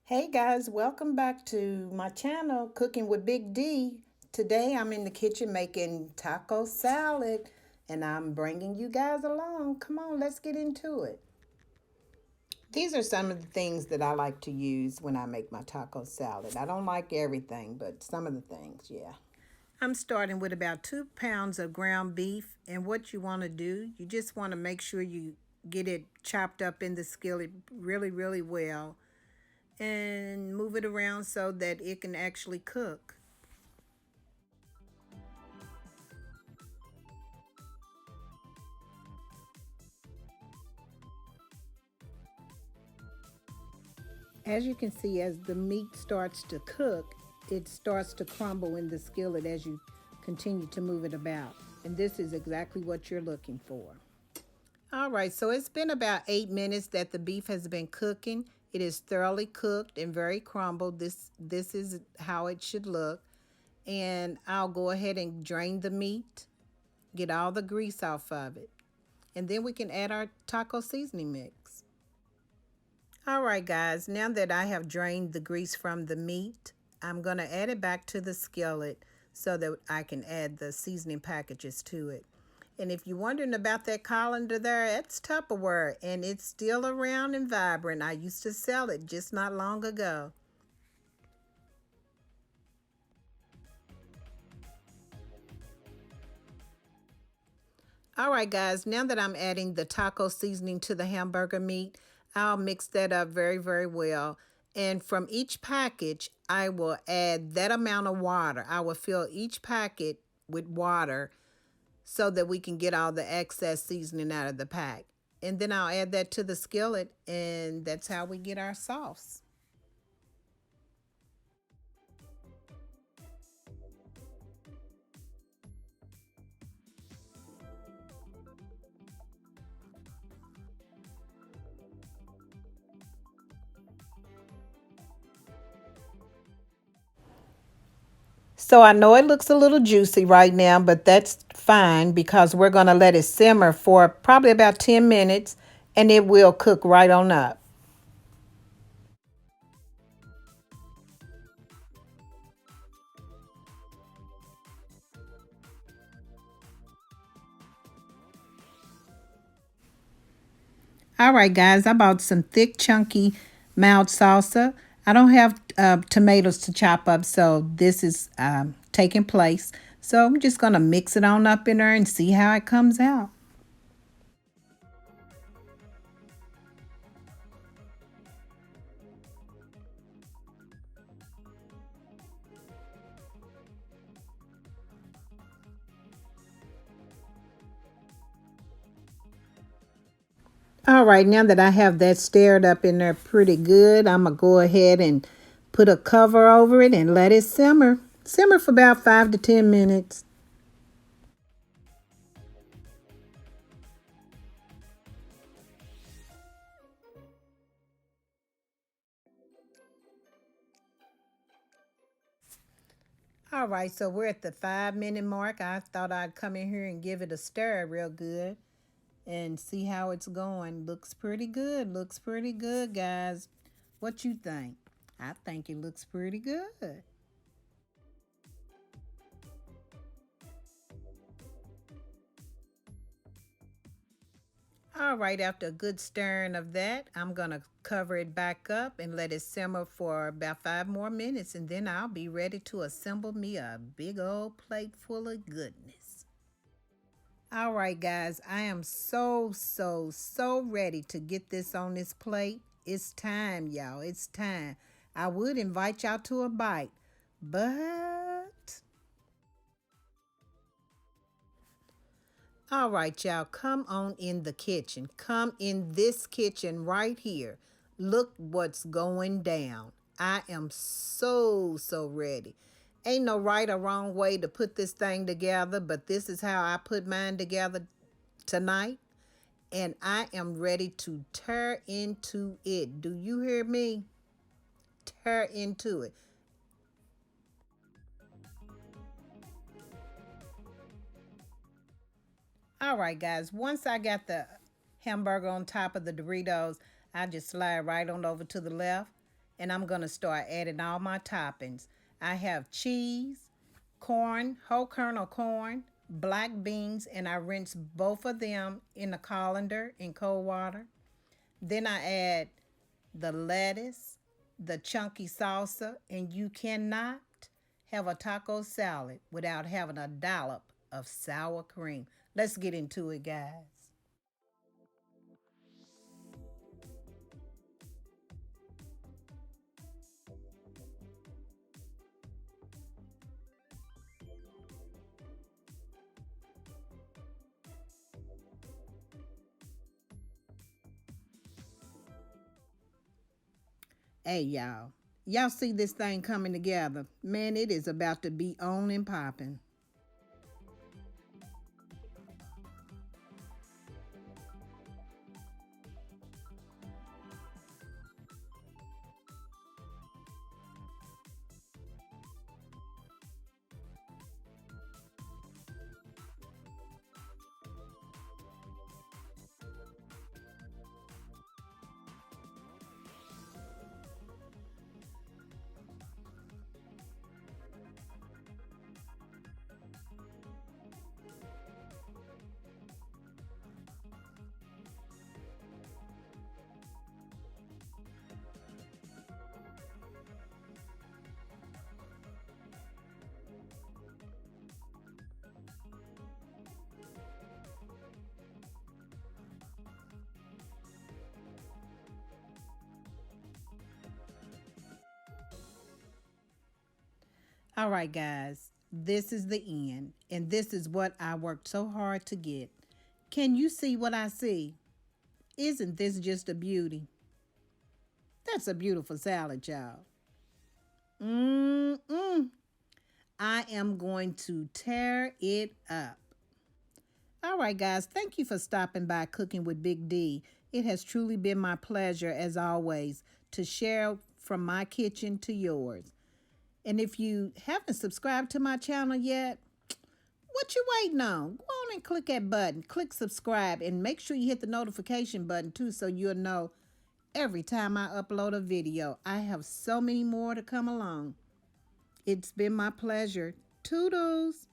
Hey guys, welcome back to my channel, Cooking with Big D. Today I'm in the kitchen making taco salad and I'm bringing you guys along. Come on, let's get into it. These are some of the things that I like to use when I make my taco salad. I don't like everything, but some of the things, yeah. I'm starting with about 2 pounds of ground beef, and what you want to do, you just want to make sure you get it chopped up in the skillet really well and move it around so that it can actually cook. As you can see, as the meat starts to cook, it starts to crumble in the skillet as you continue to move it about. And this is exactly what you're looking for. All right, so it's been about 8 minutes that the beef has been cooking. It is thoroughly cooked and very crumbled. This is how it should look. And I'll go ahead and drain the meat, get all the grease off of it. And then we can add our taco seasoning mix. All right, guys, now that I have drained the grease from the meat, I'm going to add it back to the skillet so that I can add the seasoning packages to it. And if you're wondering about that colander there, it's Tupperware and it's still around and vibrant. I used to sell it just not long ago. All right, guys, now that I'm adding the taco seasoning to the hamburger meat, I'll mix that up very well. And from each package, I will add that amount of water. I will fill each packet with water so that we can get all the excess seasoning out of the pack. And then I'll add that to the skillet, and that's how we get our sauce. So I know it looks a little juicy right now, but that's fine because we're going to let it simmer for probably about 10 minutes and it will cook right on up. All right, guys, I bought some thick, chunky, mild salsa. I don't have tomatoes to chop up, so this is taking place. So I'm just going to mix it on up in there and see how it comes out. All right, now that I have that stirred up in there pretty good, I'm going to go ahead and put a cover over it and let it simmer. Simmer for about 5 to 10 minutes. All right, so we're at the 5 minute mark. I thought I'd come in here and give it a stir real good and see how it's going. Looks pretty good. Looks pretty good, guys. What you think? I think it looks pretty good. All right, after a good stirring of that, I'm going to cover it back up and let it simmer for about 5 more minutes, and then I'll be ready to assemble me a big old plate full of goodness. All right, guys, I am so ready to get this on this plate. It's time, y'all. It's time. I would invite y'all to a bite, but all right, y'all, come on in the kitchen. Come in this kitchen right here. Look what's going down. I am so ready. Ain't no right or wrong way to put this thing together, but this is how I put mine together tonight. And I am ready to tear into it. Do you hear me? Tear into it. All right, guys, once I got the hamburger on top of the Doritos, I just slide right on over to the left And I'm going to start adding all my toppings. I have cheese, corn, whole kernel corn, black beans, and I rinse both of them in a colander in cold water. Then I add the lettuce, the chunky salsa, and you cannot have a taco salad without having a dollop of sour cream. Let's get into it, guys. Hey, y'all. Y'all see this thing coming together? Man, it is about to be on and popping. All right, guys, this is the end, and this is what I worked so hard to get. Can you see what I see? Isn't this just a beauty? That's a beautiful salad, y'all. Mmm. I am going to tear it up. All right, guys, thank you for stopping by Cooking with Big D. It has truly been my pleasure, as always, to share from my kitchen to yours. And if you haven't subscribed to my channel yet, what you waiting on? Go on and click that button. Click subscribe and make sure you hit the notification button too so you'll know every time I upload a video. I have so many more to come along. It's been my pleasure. Toodles!